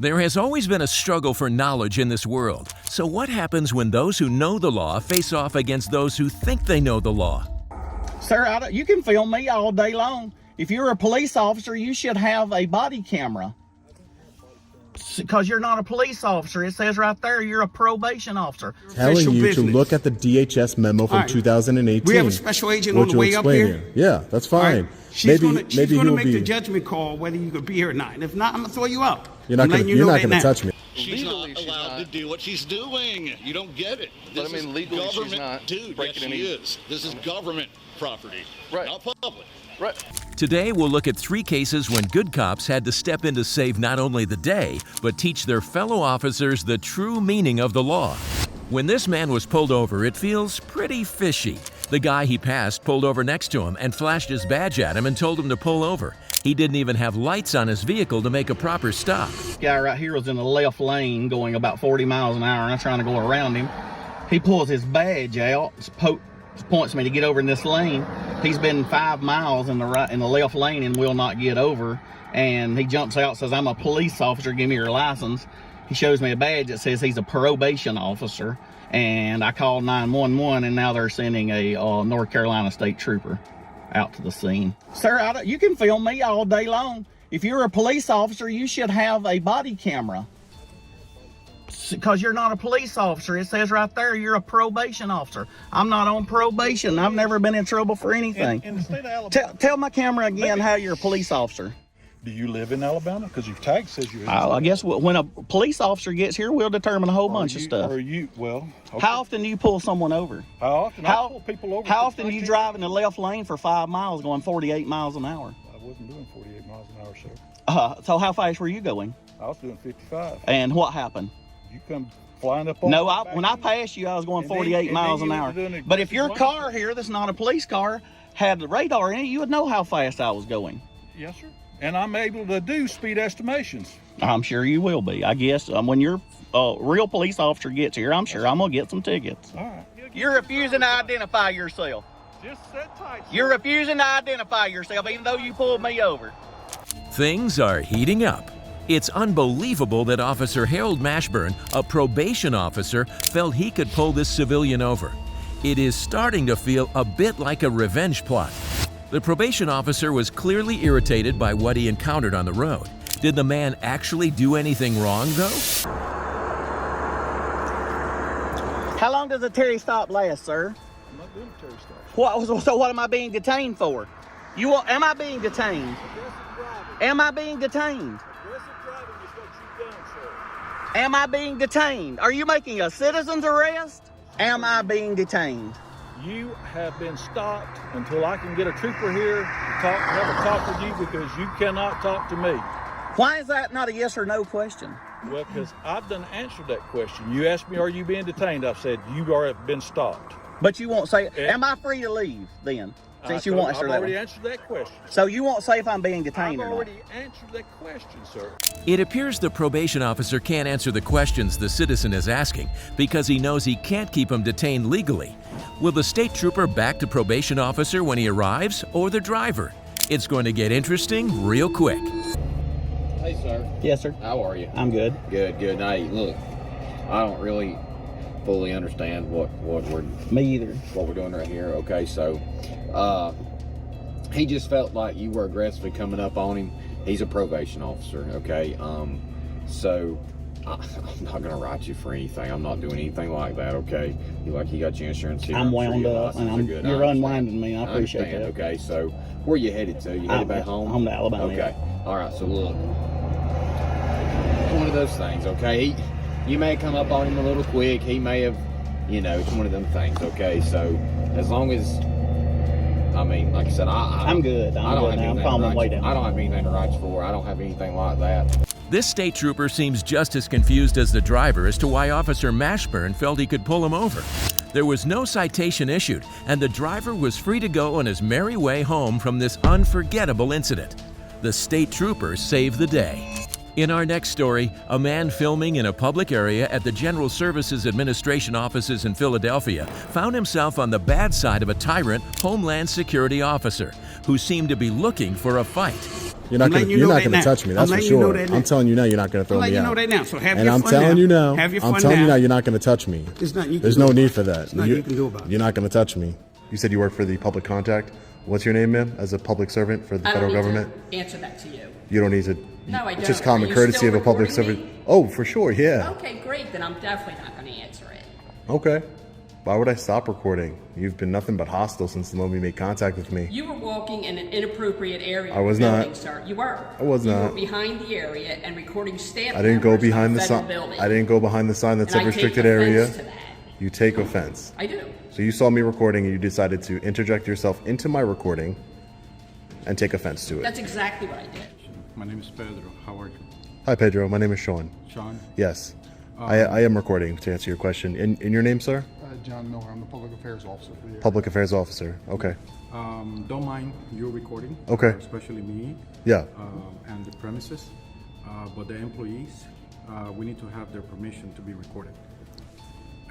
There has always been a struggle for knowledge in this world. So what happens when those who know the law face off against those who think they know the law? Sir, you can film me all day long. If you're a police officer, you should have a body camera. Because you're not a police officer. It says right there you're a probation officer. Telling you to look at the DHS memo from 2018. We have a special agent on the way up here. Yeah, that's fine. Right. She's going to make be... the judgment call whether you could be here or not. And if not, I'm going to throw you up. You're not going to touch me. She's not allowed to do what she's doing. You don't get it. This is legally government, she's not. Dude, yes, she is. This is government property, not public. Right. Today, we'll look at 3 cases when good cops had to step in to save not only the day, but teach their fellow officers the true meaning of the law. When this man was pulled over, it feels pretty fishy. The guy he passed pulled over next to him and flashed his badge at him and told him to pull over. He didn't even have lights on his vehicle to make a proper stop. Guy right here was in the left lane going about 40 miles an hour, and I'm trying to go around him. He pulls his badge out, points me to get over in this lane. He's been 5 miles in the left lane and will not get over. And he jumps out, says, "I'm a police officer, give me your license." He shows me a badge that says he's a probation officer. And I called 911, and now they're sending a North Carolina state trooper out to the scene. Sir, you can film me all day long. If you're a police officer, you should have a body camera. Because you're not a police officer. It says right there you're a probation officer. I'm not on probation. I've never been in trouble for anything. In the state of Alabama. Tell my camera again how you're a police officer. Do you live in Alabama? Because your tag says you're in I guess when a police officer gets here, we'll determine a whole bunch of stuff. Okay. How often do you pull someone over? How often? I pull people over. How often do you drive in the left lane for 5 miles going 48 miles an hour? I wasn't doing 48 miles an hour, sir. So how fast were you going? I was doing 55. And what happened? You come flying up on No, when I passed you, I was going 48 miles an hour. But if your car here, that's not a police car, had the radar in it, you would know how fast I was going. Yes, sir. And I'm able to do speed estimations. I'm sure you will be. I guess when your real police officer gets here, I'm sure I'm going to get some tickets. All right. You're refusing to identify yourself. Just sit tight. You're refusing to identify yourself, even though you pulled me over. Things are heating up. It's unbelievable that Officer Harold Mashburn, a probation officer, felt he could pull this civilian over. It is starting to feel a bit like a revenge plot. The probation officer was clearly irritated by what he encountered on the road. Did the man actually do anything wrong, though? How long does a Terry stop last, sir? I'm not doing a Terry stop. So what am I being detained for? Am I being detained? Am I being detained? Am I being detained? Are you making a citizen's arrest? Am I being detained? You have been stopped until I can get a trooper here to have a talk with you, because you cannot talk to me. Why is that not a yes or no question? Well, because I've done answered that question. You asked me, are you being detained? I've said, you have been stopped. But you won't say, am I free to leave then? Since you won't answer that. I've already answered that question. So you won't say if I'm being detained or not? I've already answered that question, sir. It appears the probation officer can't answer the questions the citizen is asking because he knows he can't keep him detained legally. Will the state trooper back the probation officer when he arrives, or the driver? It's going to get interesting real quick. Hey, sir. Yes, sir. How are you? I'm good. Good. Hey, look, I don't really fully understand what we're doing right here. Okay, so he just felt like you were aggressively coming up on him. He's a probation officer. Okay, so I'm not gonna write you for anything. I'm not doing anything like that. Okay, you got your insurance here. I'm wound up, and you're unwinding me. I appreciate that. Okay, so where you headed to? You headed back home? Home to Alabama. Okay, all right. So look, it's one of those things. Okay, you may come up on him a little quick. He may have, it's one of them things. Okay, so as long as, like I said, I'm good. I'm calming way down. I don't have anything to write you for. I don't have anything like that. This state trooper seems just as confused as the driver as to why Officer Mashburn felt he could pull him over. There was no citation issued, and the driver was free to go on his merry way home from this unforgettable incident. The state trooper saved the day. In our next story, a man filming in a public area at the General Services Administration offices in Philadelphia found himself on the bad side of a tyrant Homeland Security officer who seemed to be looking for a fight. You're not going to touch me. That's for sure. I'm telling you now, you're not going to throw me out. I'm letting you know that now. So have and your I'm fun telling now. you now. Have your fun I'm telling you now. now, you're not going to touch me. There's nothing you can There's do no about need it. for that. There's nothing you can do about it. You're not going to touch me. You said you work for the public contact. What's your name, ma'am? As a public servant for the federal government? I don't need to answer that to you. You don't need to. No, I don't. Just common Are you courtesy still of a public recording servant. me? Oh, for sure, yeah. Okay, great. Then I'm definitely not going to answer it. Okay. Why would I stop recording? You've been nothing but hostile since the moment you made contact with me. You were walking in an inappropriate area. I was of the building, not. Sir. You were. I was not. You were behind the area and recording staff. I didn't go members behind of the federal sign. building. I didn't go behind the sign that And said I take restricted area. offense to that. You take offense. I do. So you saw me recording and you decided to interject yourself into my recording and take offense to it. That's exactly what I did. My name is Pedro. How are you? Hi, Pedro. My name is Sean. Sean? Yes. I am recording to answer your question. In your name, sir? John Miller. I'm the Public Affairs Officer for the Public Affairs Officer. Okay. Don't mind you recording. Okay. Especially me. Yeah. And the premises. But the employees, we need to have their permission to be recorded.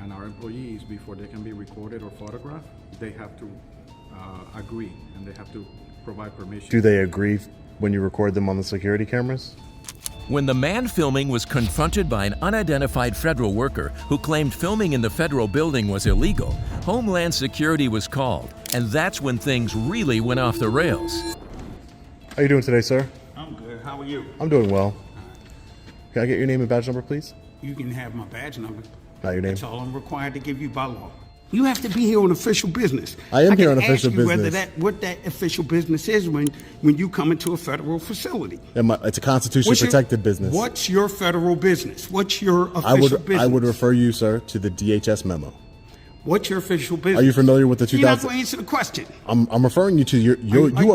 And our employees, before they can be recorded or photographed, they have to agree and they have to provide permission. Do they agree when you record them on the security cameras? When the man filming was confronted by an unidentified federal worker who claimed filming in the federal building was illegal, Homeland Security was called, and that's when things really went off the rails. How you doing today, sir? I'm good. How are you? I'm doing well. Can I get your name and badge number, please? You can have my badge number. Not your name. That's all I'm required to give you by law. You have to be here on official business. I am here on can official ask you business. What that official business is when you come into a federal facility. It's a constitutionally protected business. What's your federal business? What's your official business? I would refer you, sir, to the DHS memo. What's your official business? Are you familiar with the 2000? You're not going to answer the question. I'm referring you to you are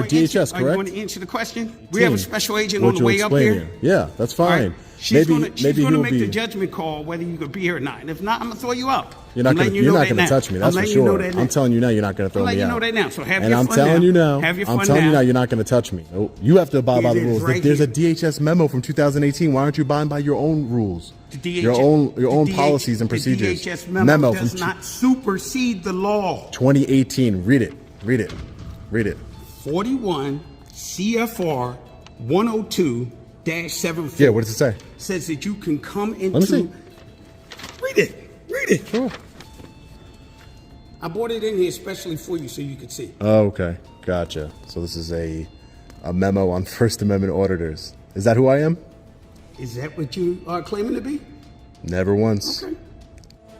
DHS, correct? Are you going to answer the question? We have a special agent on the Would way you up explain here. it? Yeah, that's fine. Right. She's going to he will make be. the judgment call whether you could be here or not. And if not, I'm going to throw you out. You're not going to touch me. That's for sure. I'm telling you now, you're not going to throw me out. I'm letting you know that now. So have and your I'm fun telling now. you now. Have your fun I'm telling you now. now, you're not going to touch me. You have to abide by the It is rules. right There's here. a DHS memo from 2018. Why aren't you abiding by your own rules? Your own policies and procedures. The DHS memo does not supersede the law. 2018. Read it. 41 CFR 102-74. Yeah, what does it say? Says that you can come into. Let me see. Read it. Sure. I brought it in here especially for you so you could see. Oh, okay. Gotcha. So this is a memo on First Amendment auditors. Is that who I am? Is that what you are claiming to be? Never once. Okay.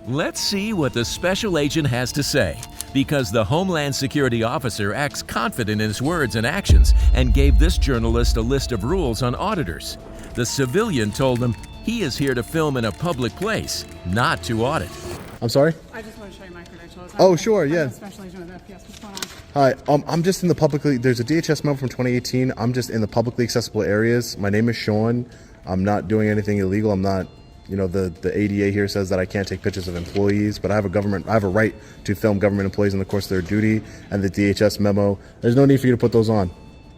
Let's see what the special agent has to say, because the Homeland Security officer acts confident in his words and actions and gave this journalist a list of rules on auditors. The civilian told him he is here to film in a public place, not to audit. I'm sorry? I just want to show you my credentials. Oh, sure, yeah. I'm a special agent with FPS. What's going on? Hi, I'm just in the publicly, there's a DHS memo from 2018. I'm just in the publicly accessible areas. My name is Sean. I'm not doing anything illegal. I'm not, the ADA here says that I can't take pictures of employees, but I have a right to film government employees in the course of their duty, and the DHS memo, there's no need for you to put those on.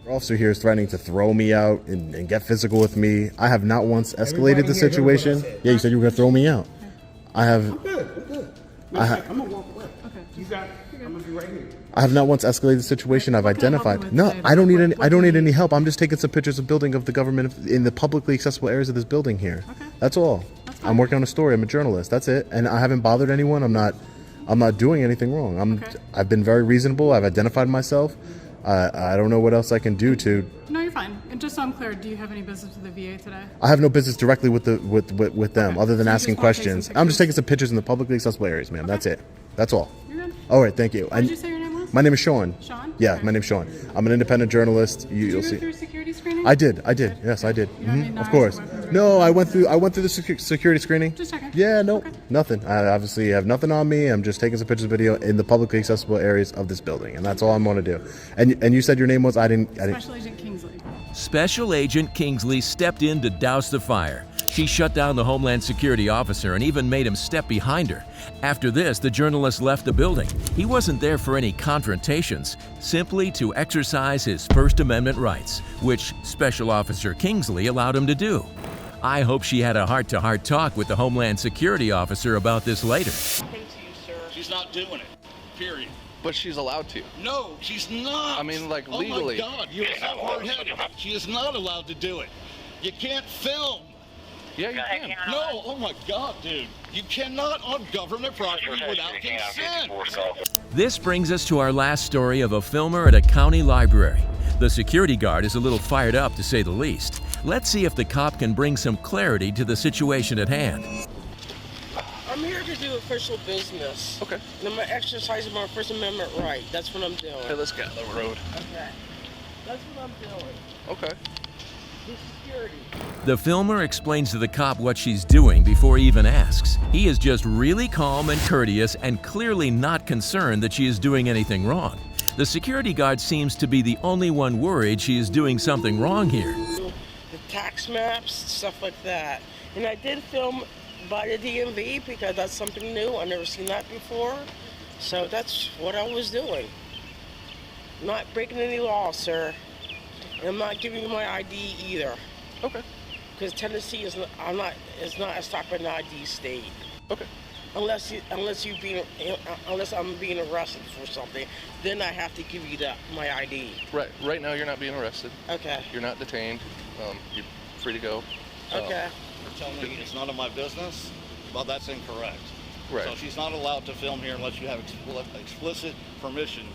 The officer here is threatening to throw me out and get physical with me. I have not once escalated the situation. Yeah, you said you were going to throw me out. I'm good. I'm going to walk away. Okay. You got it. I'm going to be right here. I have not once escalated the situation. I've What can I help you identified. with No, today? I don't need any. What I don't do you need any need? help. I'm just taking some pictures of building of the government in the publicly accessible areas of this building here. Okay. That's all. That's fine. I'm working on a story. I'm a journalist. That's it. And I haven't bothered anyone. I'm not doing anything wrong. Okay. I've been very reasonable. I've identified myself. I don't know what else I can do to. No, you're fine. And just so I'm clear, do you have any business with the VA today? I have no business directly with them, Okay. other than So you asking just wanna take some questions. I'm just pictures? taking some pictures in the publicly accessible areas, ma'am. Okay. That's it. That's all. You're good. All right. Thank you. What did you say your name was? My name is Sean. Sean? Yeah, Okay. my name's Sean. I'm an independent journalist. Did You'll you go see. through security screening? I did. Yes, I did. You had any Of knives course. or weapons or No, anything? I went through the security screening. Just checking. Yeah, no, Okay. nothing. I obviously have nothing on me. I'm just taking some pictures of video in the publicly accessible areas of this building, and that's all I'm going to do. And you said your name was? I didn't. Special Agent Kingsley. Special Agent Kingsley stepped in to douse the fire. She shut down the Homeland Security officer and even made him step behind her. After this, the journalist left the building. He wasn't there for any confrontations, simply to exercise his First Amendment rights, which Special Officer Kingsley allowed him to do. I hope she had a heart-to-heart talk with the Homeland Security officer about this later. She's not doing it, period. But she's allowed to. No, she's not. I mean, like, Oh legally. my God, you're so hard-headed. She is not allowed to do it. You can't film. Yeah, you can. No, oh my God, dude. You cannot on government property without consent. This brings us to our last story of a filmer at a county library. The security guard is a little fired up, to say the least. Let's see if the cop can bring some clarity to the situation at hand. I'm here to do official business. Okay. And I'm exercising my First Amendment right. That's what I'm doing. Hey, let's get on the road. Okay. That's what I'm doing. Okay. Security. The filmer explains to the cop what she's doing before he even asks. He is just really calm and courteous and clearly not concerned that she is doing anything wrong. The security guard seems to be the only one worried she is doing something wrong here. The tax maps, stuff like that. And I did film by the DMV because that's something new. I've never seen that before. So that's what I was doing. Not breaking any laws, sir. And I'm not giving you my ID either. Okay. Because Tennessee is not a stop and ID state. Okay. Unless I'm being arrested for something, then I have to give you my ID. Right. Right now, you're not being arrested. Okay. You're not detained. You're free to go. Okay. You're telling me it's none of my business? Well, that's incorrect. Right. So she's not allowed to film here unless you have explicit permission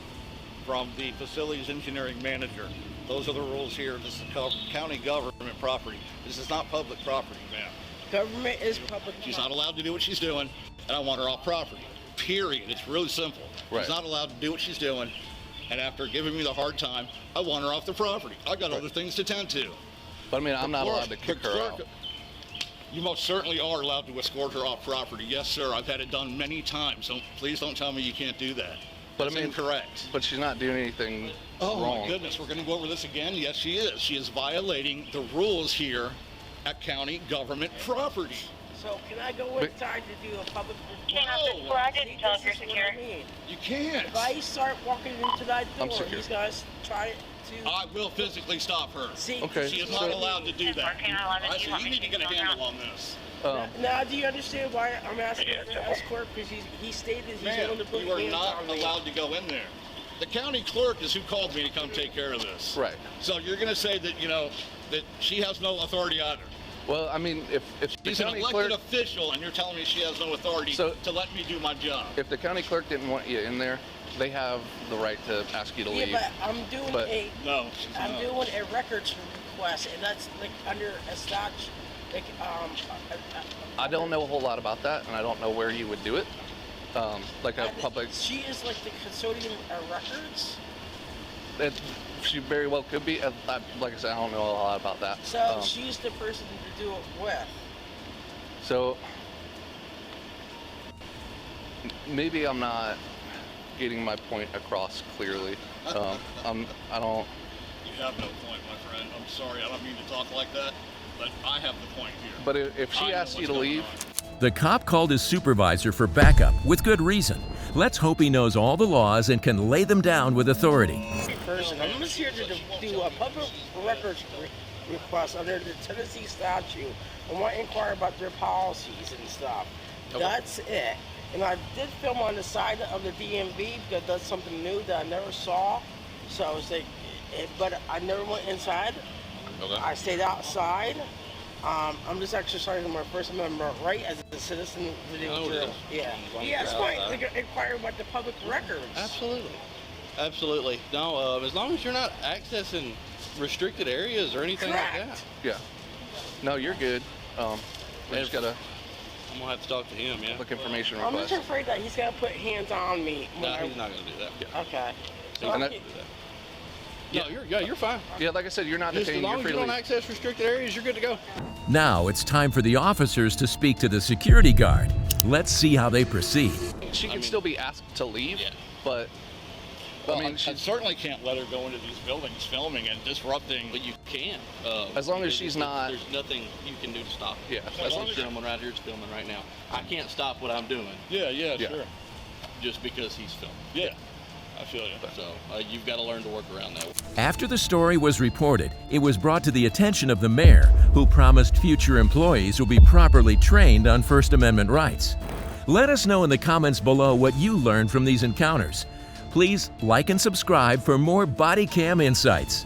from the facilities engineering manager. Those are the rules here. This is county government property. This is not public property, ma'am. Government is public. She's not allowed to do what she's doing, and I want her off property. Period. It's really simple. Right. She's not allowed to do what she's doing, and after giving me the hard time, I want her off the property. I got other things to tend to. But I mean, I'm not allowed to kick her out. You most certainly are allowed to escort her off property. Yes, sir. I've had it done many times. So please don't tell me you can't do that. But That's I mean, incorrect. But she's not doing anything Oh wrong. my goodness, we're going to go over this again? Yes, she is. She is violating the rules here at county government property. So can I go inside to do a public report? No. I didn't tell if you're secure. You can't. If I start walking into that I'm door, secure. these guys try to... I will physically stop her. See, Okay. She is not allowed to do that. So you need to get a handle on this. Now, do you understand why I'm asking for escort? Because he stated he's Ma'am, going to put you are hands not on me. allowed to go in there. The county clerk is who called me to come take care of this. Right. So you're going to say that, that she has no authority either. Well, I mean, if the She's an county elected clerk, official, and you're telling me she has no authority to let me do my job. if the county clerk didn't want you in there, they have the right to ask you to leave. Yeah, but I'm doing No, she's I'm not. doing a records request, and that's like under a statute. Like, I don't know a whole lot about that, and I don't know where you would do it. Like a public. She is like the custodian of records. She very well could be. Like I said, I don't know a lot about that. So she's the person to do it with. So maybe I'm not getting my point across clearly. I don't. You have no point, my friend. I'm sorry. I don't mean to talk like that, but I have the point here. But if she asks you to leave. The cop called his supervisor for backup with good reason. Let's hope he knows all the laws and can lay them down with authority. I'm just here to do a public records request under the Tennessee statute. I want to inquire about their policies and stuff. Okay. That's it. And I did film on the side of the DMV because that's something new that I never saw. So I was like, but I never went inside. Okay. I stayed outside. I'm just exercising my First Amendment right as a citizen to do Yeah. Yeah, it's fine. Inquire about the public records. Absolutely. Absolutely. No, as long as you're not accessing restricted areas or anything like that. Yeah. No, you're good. We just gotta. I'm gonna have to talk to him. Yeah. Look information I'm request. just afraid that he's gonna put hands on me. No, he's not gonna do that. Yeah. Okay. He's not gonna do that. No, you're fine. Yeah, like I said, you're not Just detained. as long You're as free you to don't leave. access restricted areas, you're good to go. Now it's time for the officers to speak to the security guard. Let's see how they proceed. She can still be asked to leave, but Well, I mean, I certainly can't let her go into these buildings filming and disrupting. But you can. As long as she's not. There's nothing you can do to stop it. Yeah. As long as gentleman right here is filming right now. I can't stop what I'm doing Yeah, sure. just because he's filming. Yeah, I feel you. So you've got to learn to work around that. After the story was reported, it was brought to the attention of the mayor, who promised future employees will be properly trained on First Amendment rights. Let us know in the comments below what you learned from these encounters. Please like and subscribe for more body cam insights.